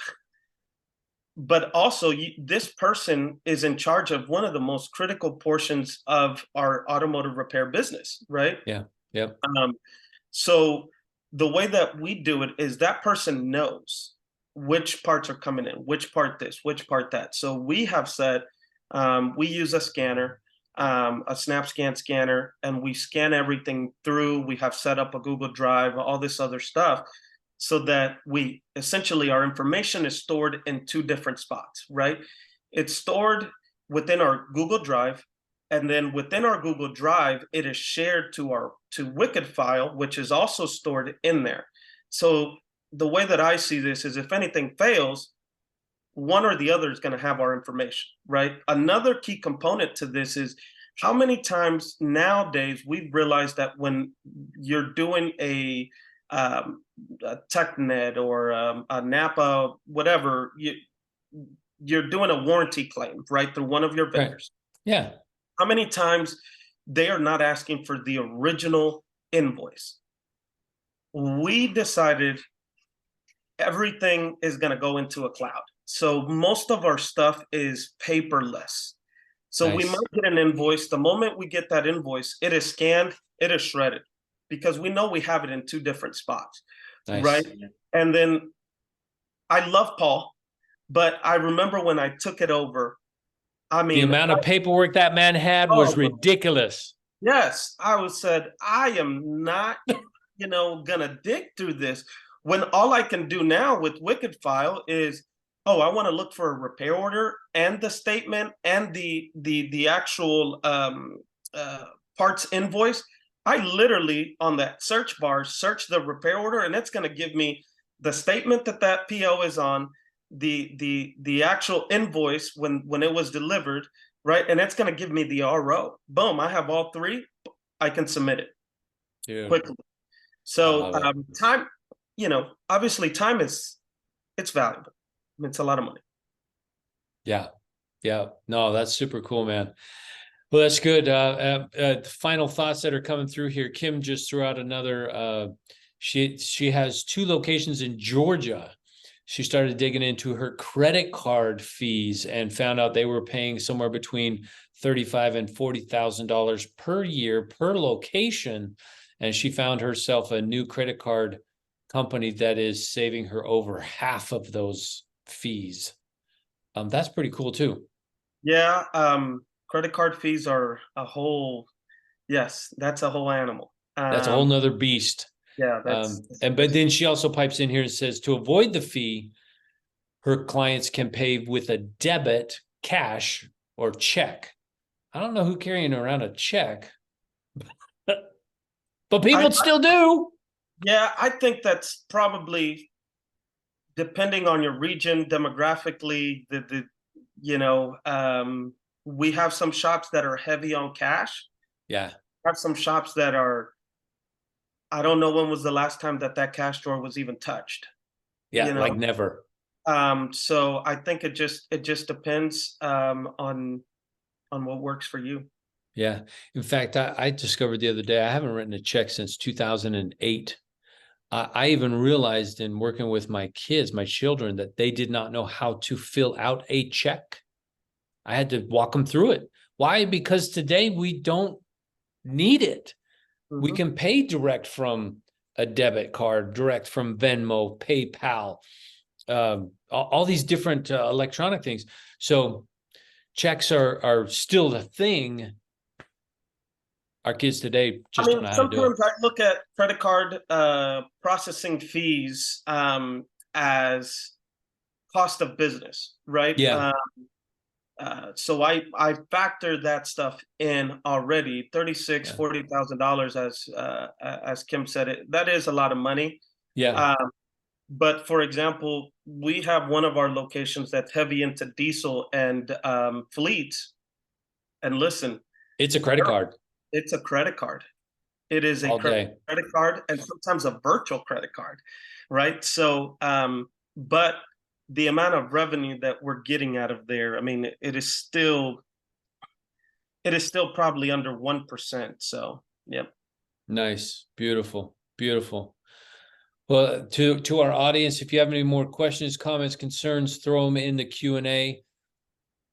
But also, this person is in charge of one of the most critical portions of our automotive repair business, right? Yeah. Yep. So the way that we do it is that person knows which parts are coming in, which part this, which part that. So we have said we use a scanner, a SnapScan scanner, and we scan everything through. We have set up a Google Drive, all this other stuff, so that we essentially our information is stored in 2 different spots, right? It's stored within our Google Drive, and then within our Google Drive, it is shared to Wicked File, which is also stored in there. So the way that I see this is if anything fails, one or the other is going to have our information, right? Another key component to this is how many times nowadays we've realized that when you're doing a TechNet or a Napa, whatever, you're doing a warranty claim, right, through one of your vendors. Right. Yeah. How many times they are not asking for the original invoice? We decided everything is going to go into a cloud. So most of our stuff is paperless. So we might get an invoice. The moment we get that invoice, it is scanned, it is shredded, because we know we have it in 2 different spots, right? And then I love Paul, but I remember when I took it over. I The mean, amount of paperwork that man had was oh, ridiculous. yes, I was said, I am not, gonna dig through this when all I can do now with Wicked File is, oh, I want to look for a repair order and the statement and the actual uh, parts invoice. I literally on that search bar search the repair order, and it's gonna give me the statement that that PO is on, the actual invoice when it was delivered, right? And it's going to give me the RO. Boom, I have all three. I can submit it Dude, quickly. I So love it. time, obviously time it's valuable. It's a lot of money. Yeah. Yeah. No, that's super cool, man. Well, that's good. Final thoughts that are coming through here. Kim just threw out another. She has 2 locations in Georgia. She started digging into her credit card fees and found out they were paying somewhere between $35,000 and $40,000 per year per location. And she found herself a new credit card company that is saving her over half of those fees. That's pretty cool too. Yeah, credit card fees are a whole, yes, that's a whole animal. That's a whole nother beast. Yeah, that's But then she also pipes in here and says to avoid the fee, her clients can pay with a debit, cash, or check. I don't know who carrying around a check, but people still do. yeah, I think that's probably depending on your region demographically. We have some shops that are heavy on cash. Yeah. We have some shops that are. I don't know when was the last time that cash drawer was even touched. Yeah, You know, like never. so I think it just depends on what works for you. Yeah. In fact, I discovered the other day I haven't written a check since 2008. I even realized in working with my kids, my children, that they did not know how to fill out a check. I had to walk them through it. Why? Because today we don't need it. We Mhm. can pay direct from a debit card, direct from Venmo, PayPal, all these different electronic things. So checks are still the thing. Our kids today I just don't mean, know how to do it. sometimes I look at credit card processing fees as cost of business, right? Yeah, So I factor that stuff in already. 36, yeah, $40,000 as Kim said it. That is a lot of money. yeah. Um, but for example, we have one of our locations that's heavy into diesel and fleets. And listen, It's a credit card it's a credit card. It is a all day. credit card and sometimes a virtual credit card, right? So, but the amount of revenue that we're getting out of there, I mean, it is still probably under 1%. So, yeah. Nice, beautiful, beautiful. Well, to our audience, if you have any more questions, comments, concerns, throw them in the Q&A.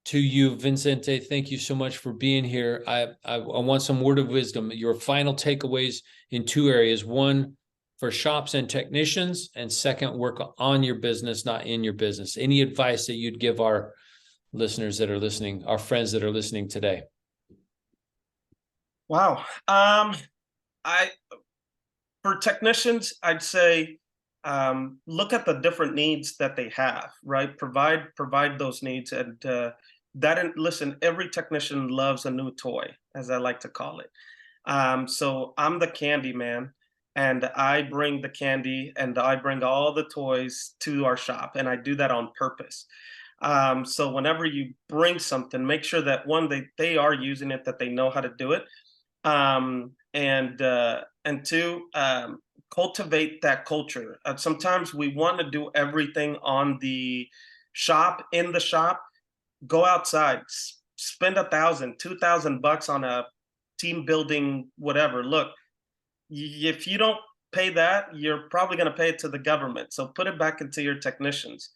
To you, Vicente, thank you so much for being here. I want some word of wisdom. Your final takeaways in 2 areas. One, for shops and technicians, and second, work on your business, not in your business. Any advice that you'd give our listeners that are listening, our friends that are listening today? Wow. I For technicians, I'd say look at the different needs that they have, right? Provide those needs, and listen. Every technician loves a new toy, as I like to call it. So I'm the candy man, and I bring the candy and I bring all the toys to our shop, and I do that on purpose. So whenever you bring something, make sure that one, they are using it, that they know how to do it, and two, cultivate that culture. Sometimes we want to do everything on the shop, in the shop. Go outside, spend 1,000, 2,000 bucks on a team building, whatever. Look, if you don't pay that, you're probably going to pay it to the government. So put it back into your technicians.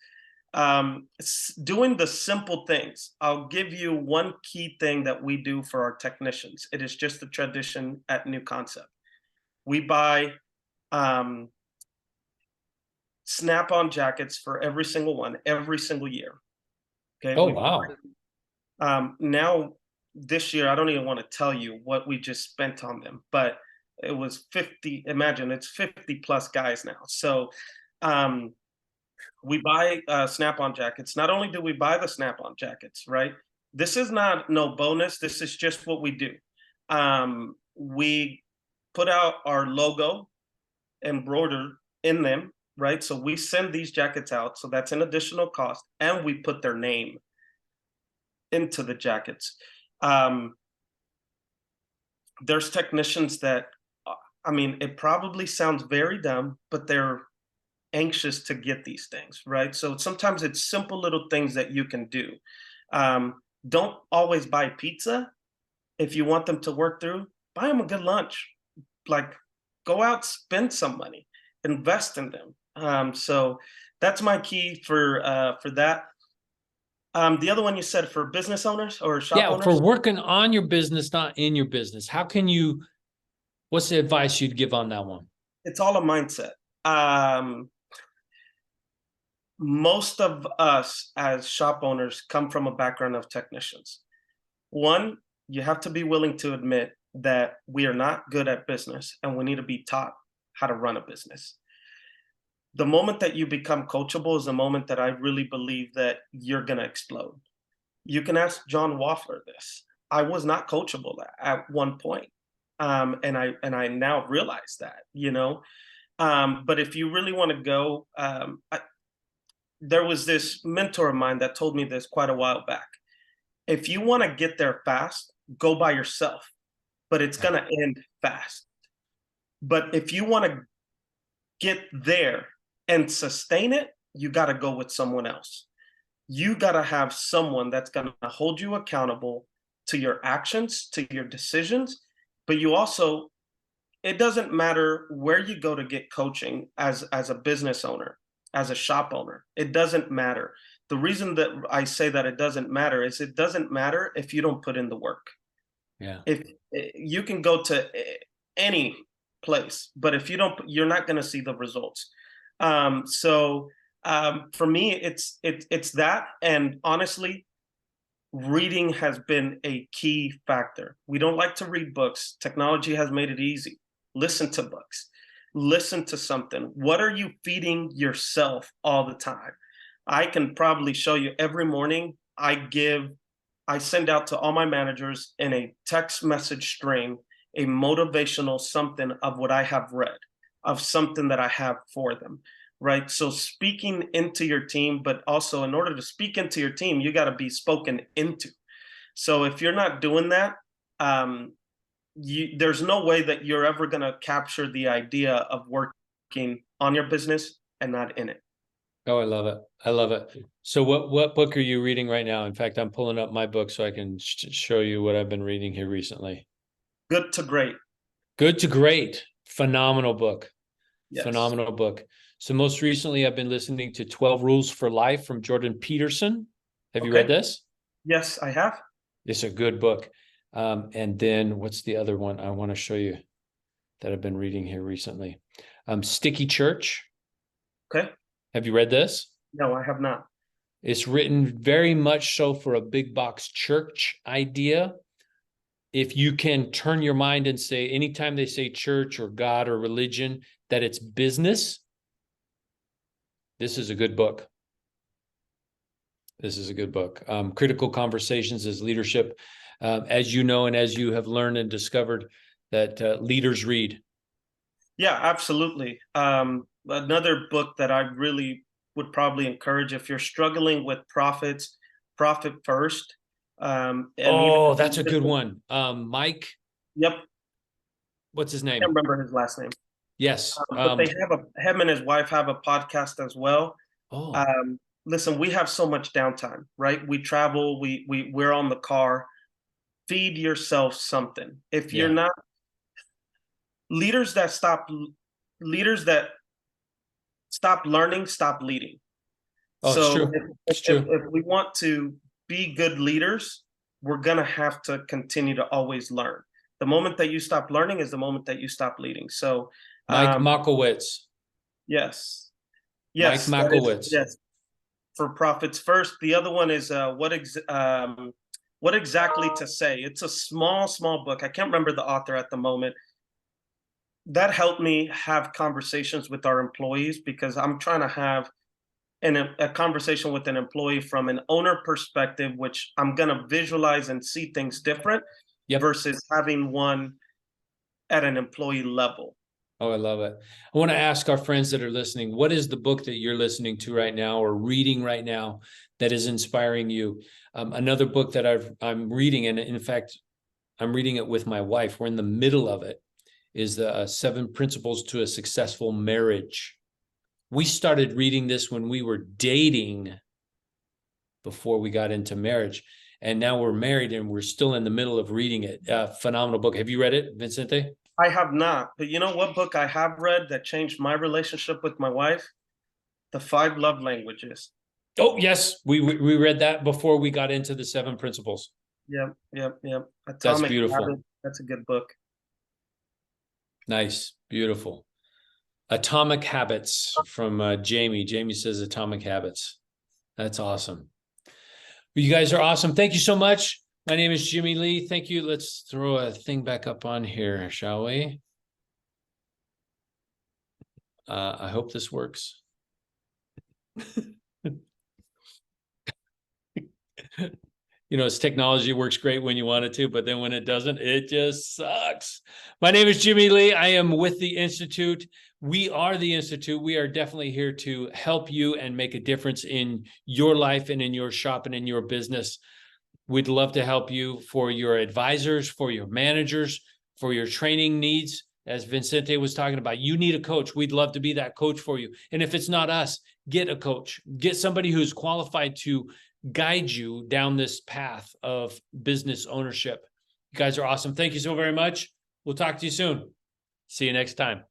Doing the simple things. I'll give you one key thing that we do for our technicians. It is just a tradition at New Concept. We buy snap-on jackets for every single one, every single year. Okay. Oh, wow. Now this year, I don't even want to tell you what we just spent on them, but it was 50. Imagine it's 50 plus guys now. So we buy snap-on jackets. Not only do we buy the snap-on jackets, right? This is not no bonus. This is just what we do. We put out our logo embroidered in them, right? So we send these jackets out. So that's an additional cost. And we put their name into the jackets. There's technicians that, I mean, it probably sounds very dumb, but they're anxious to get these things, right? So sometimes it's simple little things that you can do. Don't always buy pizza. If you want them to work through, buy them a good lunch. Like, go out, spend some money, invest in them. So that's my key for that. The other one you said for business owners or shop owners? For working on your business, not in your business. How can you, what's the advice you'd give on that one? It's all a mindset. Most of us as shop owners come from a background of technicians. One, you have to be willing to admit that we are not good at business and we need to be taught how to run a business. The moment that you become coachable is the moment that I really believe that you're going to explode. You can ask John Waffler this. I was not coachable at one point. And I now realize that, you know. But if you really want to go, there was this mentor of mine that told me this quite a while back. If you want to get there fast, go by yourself, but it's going to end fast. But if you want to get there and sustain it, you got to go with someone else. You got to have someone that's going to hold you accountable to your actions, to your decisions. But you also, it doesn't matter where you go to get coaching as a business owner, as a shop owner. It doesn't matter. The reason that I say that it doesn't matter is it doesn't matter if you don't put in the work. Yeah. If you can go to any place, but if you don't, you're not going to see the results. So for me, it's that. And honestly, reading has been a key factor. We don't like to read books. Technology has made it easy. Listen to books. Listen to something. What are you feeding yourself all the time? I can probably show you every morning. I send out to all my managers in a text message string a motivational something of what I have read, of something that I have for them, right? So speaking into your team, but also in order to speak into your team, you got to be spoken into. So if you're not doing that, there's no way that you're ever going to capture the idea of working on your business and not in it. Oh, I love it. I love it. So what book are you reading right now? In fact, I'm pulling up my book so I can show you what I've been reading here recently. Good to Great. Good to Great. Phenomenal book. Yes. Phenomenal book. So most recently, I've been listening to 12 Rules for Life from Jordan Peterson. Have you read this? Yes, I have. It's a good book. And then what's the other one I want to show you that I've been reading here recently? Sticky Church. Okay. Have you read this? No, I have not. It's written very much so for a big box church idea. If you can turn your mind and say, anytime they say church or God or religion, that it's business, this is a good book. This is a good book. Critical Conversations is Leadership. As you know, and as you have learned and discovered, that leaders read. Yeah, absolutely. Another book that I really would probably encourage if you're struggling with profits, Profit First. That's a good one. Mike. Yep. What's his name? I can't remember his last name. Yes. But they have him and his wife have a podcast as well. Oh. Listen, we have so much downtime, right? We travel, we're on the car. Feed yourself something. If you're not leaders that stop learning, stop leading. Oh, so it's true. If we want to be good leaders, we're going to have to continue to always learn. The moment that you stop learning is the moment that you stop leading. So Mike Mockowitz. Yes. Mike Yes, that is, Makowitz. yes. For Profits First. The other one is what exactly to say. It's a small book. I can't remember the author at the moment. That helped me have conversations with our employees, because I'm trying to have a conversation with an employee from an owner perspective, which I'm going to visualize and see things different, Yep. versus having one at an employee level. Oh, I love it. I want to ask our friends that are listening, what is the book that you're listening to right now or reading right now that is inspiring you? Another book that I'm reading, and in fact, I'm reading it with my wife. We're in the middle of it, is the 7 Principles to a Successful Marriage. We started reading this when we were dating before we got into marriage. And now we're married and we're still in the middle of reading it. Phenomenal book. Have you read it, Vicente? I have not, but you know what book I have read that changed my relationship with my wife? The 5 Love Languages. Oh, yes. We read that before we got into the 7 Principles. Yep. That's beautiful. Habit. That's a good book. Nice. Beautiful. Atomic Habits from Jamie. Jamie says Atomic Habits. That's awesome. You guys are awesome. Thank you so much. My name is Jimmy Lea. Thank you. Let's throw a thing back up on here, shall we? I hope this works. You know, it's technology works great when you want it to, but then when it doesn't, it just sucks. My name is Jimmy Lea. I am with the Institute. We are the Institute. We are definitely here to help you and make a difference in your life and in your shop and in your business. We'd love to help you for your advisors, for your managers, for your training needs. As Vicente was talking about, you need a coach. We'd love to be that coach for you. And if it's not us, get a coach. Get somebody who's qualified to guide you down this path of business ownership. You guys are awesome. Thank you so very much. We'll talk to you soon. See you next time.